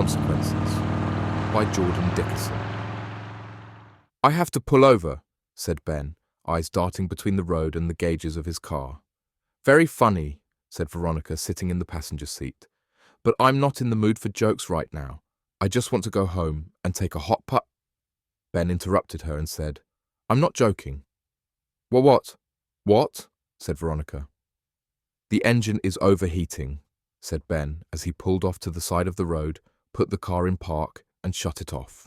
Consequences by Jordan Dickerson. I have to pull over, said Ben, eyes darting between the road and the gauges of his car. Very funny, said Veronica, sitting in the passenger seat. But I'm not in the mood for jokes right now. I just want to go home and take a hot putt. Ben interrupted her and said, I'm not joking. Well, what? What? Said Veronica. The engine is overheating, said Ben as he pulled off to the side of the road, put the car in park, and shut it off.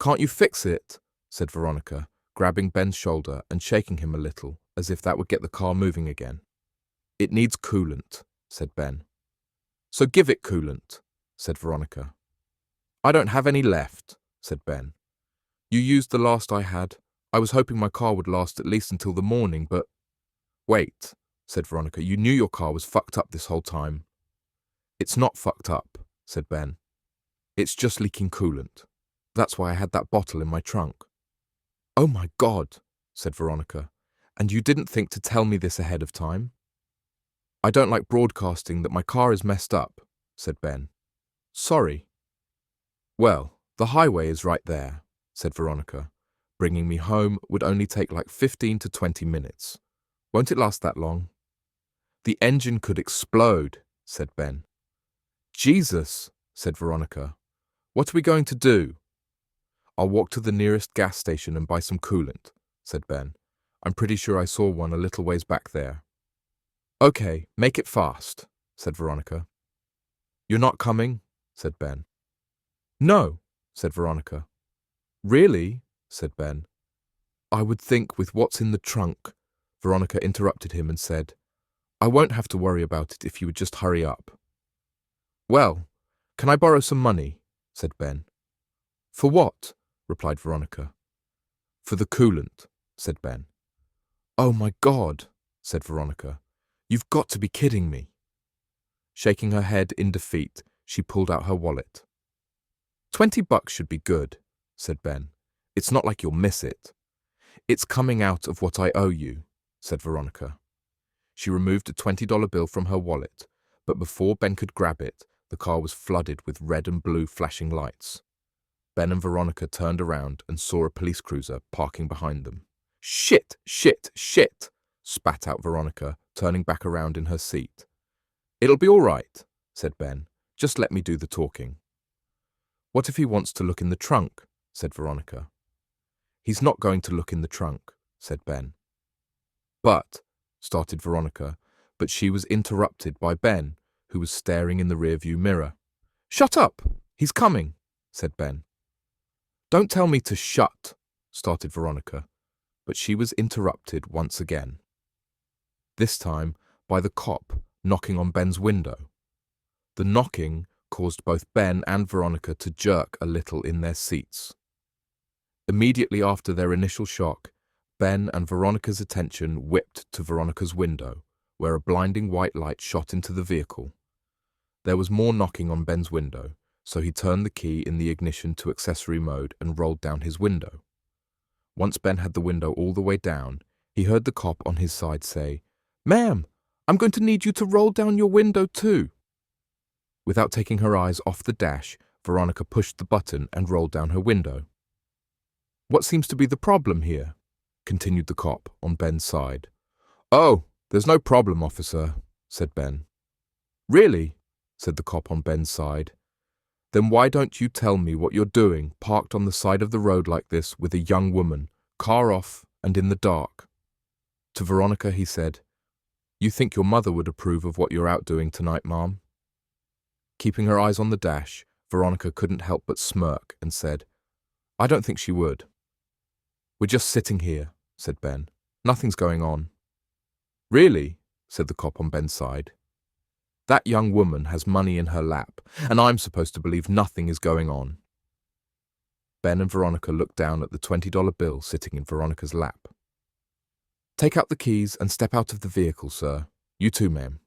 Can't you fix it? Said Veronica, grabbing Ben's shoulder and shaking him a little, as if that would get the car moving again. It needs coolant, said Ben. So give it coolant, said Veronica. I don't have any left, said Ben. You used the last I had. I was hoping my car would last at least until the morning, but... Wait, said Veronica, you knew your car was fucked up this whole time. It's not fucked up, said Ben. It's just leaking coolant. That's why I had that bottle in my trunk. Oh my God, said Veronica. And you didn't think to tell me this ahead of time? I don't like broadcasting that my car is messed up, said Ben. Sorry. Well, the highway is right there, said Veronica. Bringing me home would only take like 15 to 20 minutes. Won't it last that long? The engine could explode, said Ben. Jesus, said Veronica. What are we going to do? I'll walk to the nearest gas station and buy some coolant, said Ben. I'm pretty sure I saw one a little ways back there. Okay, make it fast, said Veronica. You're not coming, said Ben. No, said Veronica. Really? Said Ben. I would think with what's in the trunk. Veronica interrupted him and said, I won't have to worry about it if you would just hurry up. Well, can I borrow some money? Said Ben. For what? Replied Veronica. For the coolant, said Ben. Oh my God, said Veronica. You've got to be kidding me. Shaking her head in defeat, she pulled out her wallet. $20 should be good, said Ben. It's not like you'll miss it. It's coming out of what I owe you, said Veronica. She removed a $20 bill from her wallet, but before Ben could grab it, the car was flooded with red and blue flashing lights. Ben and Veronica turned around and saw a police cruiser parking behind them. Shit, shit, shit, spat out Veronica, turning back around in her seat. It'll be all right, said Ben. Just let me do the talking. What if he wants to look in the trunk? Said Veronica. He's not going to look in the trunk, said Ben. But, started Veronica, but she was interrupted by Ben, who was staring in the rearview mirror. Shut up! He's coming, said Ben. Don't tell me to shut, started Veronica, but she was interrupted once again. This time by the cop knocking on Ben's window. The knocking caused both Ben and Veronica to jerk a little in their seats. Immediately after their initial shock, Ben and Veronica's attention whipped to Veronica's window, where a blinding white light shot into the vehicle. There was more knocking on Ben's window, so he turned the key in the ignition to accessory mode and rolled down his window. Once Ben had the window all the way down, he heard the cop on his side say, Ma'am, I'm going to need you to roll down your window too. Without taking her eyes off the dash, Veronica pushed the button and rolled down her window. What seems to be the problem here? Continued the cop on Ben's side. Oh, there's no problem, officer, said Ben. Really? Said the cop on Ben's side. Then why don't you tell me what you're doing, parked on the side of the road like this with a young woman, car off and in the dark? To Veronica he said, You think your mother would approve of what you're out doing tonight, Mom? Keeping her eyes on the dash, Veronica couldn't help but smirk and said, I don't think she would. We're just sitting here, said Ben. Nothing's going on. Really? Said the cop on Ben's side. That young woman has money in her lap, and I'm supposed to believe nothing is going on. Ben and Veronica looked down at the $20 bill sitting in Veronica's lap. Take out the keys and step out of the vehicle, sir. You too, ma'am,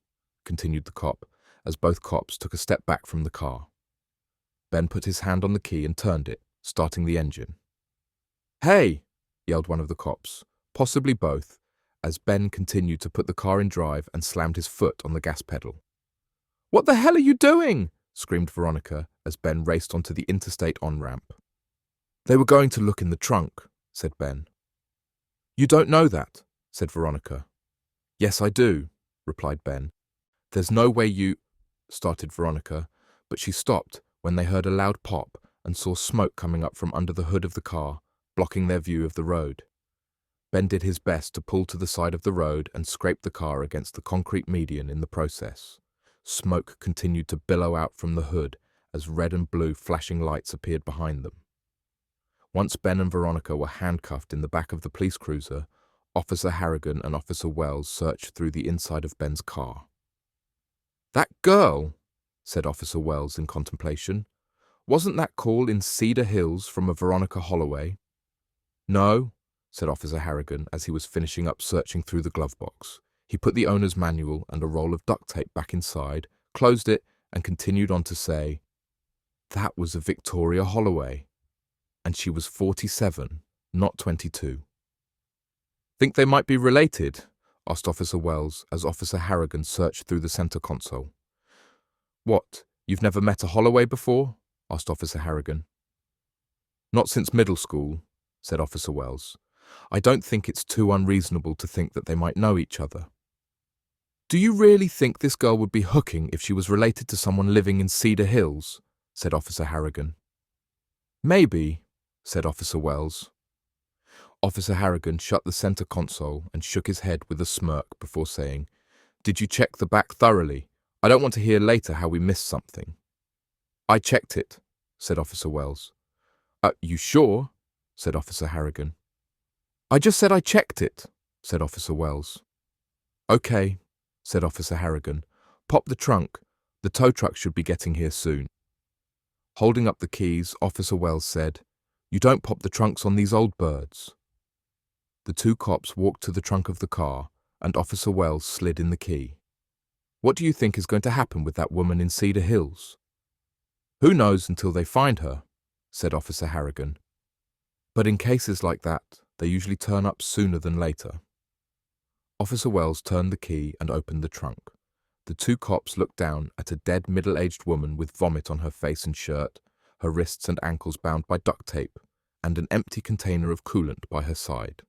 continued the cop, as both cops took a step back from the car. Ben put his hand on the key and turned it, starting the engine. Hey! Yelled one of the cops, possibly both, as Ben continued to put the car in drive and slammed his foot on the gas pedal. What the hell are you doing? Screamed Veronica as Ben raced onto the interstate on-ramp. "They were going to look in the trunk," said Ben. "You don't know that," said Veronica. "Yes, I do," replied Ben. "There's no way you—" started Veronica, but she stopped when they heard a loud pop and saw smoke coming up from under the hood of the car, blocking their view of the road. Ben did his best to pull to the side of the road and scrape the car against the concrete median in the process. Smoke continued to billow out from the hood as red and blue flashing lights appeared behind them. Once Ben and Veronica were handcuffed in the back of the police cruiser, Officer Harrigan and Officer Wells searched through the inside of Ben's car. "That girl," said Officer Wells in contemplation. "Wasn't that call in Cedar Hills from a Veronica Holloway?" "No," said Officer Harrigan as he was finishing up searching through the glove box. He put the owner's manual and a roll of duct tape back inside, closed it, and continued on to say, "That was a Victoria Holloway. And she was 47, not 22. "Think they might be related?" asked Officer Wells as Officer Harrigan searched through the center console. "What, you've never met a Holloway before?" asked Officer Harrigan. "Not since middle school," said Officer Wells. "I don't think it's too unreasonable to think that they might know each other." "Do you really think this girl would be hooking if she was related to someone living in Cedar Hills?" said Officer Harrigan. "Maybe," said Officer Wells. Officer Harrigan shut the center console and shook his head with a smirk before saying, "Did you check the back thoroughly? I don't want to hear later how we missed something." "I checked it," said Officer Wells. You sure?" said Officer Harrigan. "I just said I checked it," said Officer Wells. "Okay," said Officer Harrigan. "Pop the trunk. The tow truck should be getting here soon." Holding up the keys, Officer Wells said, "You don't pop the trunks on these old birds." The two cops walked to the trunk of the car, and Officer Wells slid in the key. "What do you think is going to happen with that woman in Cedar Hills?" "Who knows until they find her," said Officer Harrigan. "But in cases like that, they usually turn up sooner than later." Officer Wells turned the key and opened the trunk. The two cops looked down at a dead middle-aged woman with vomit on her face and shirt, her wrists and ankles bound by duct tape, and an empty container of coolant by her side.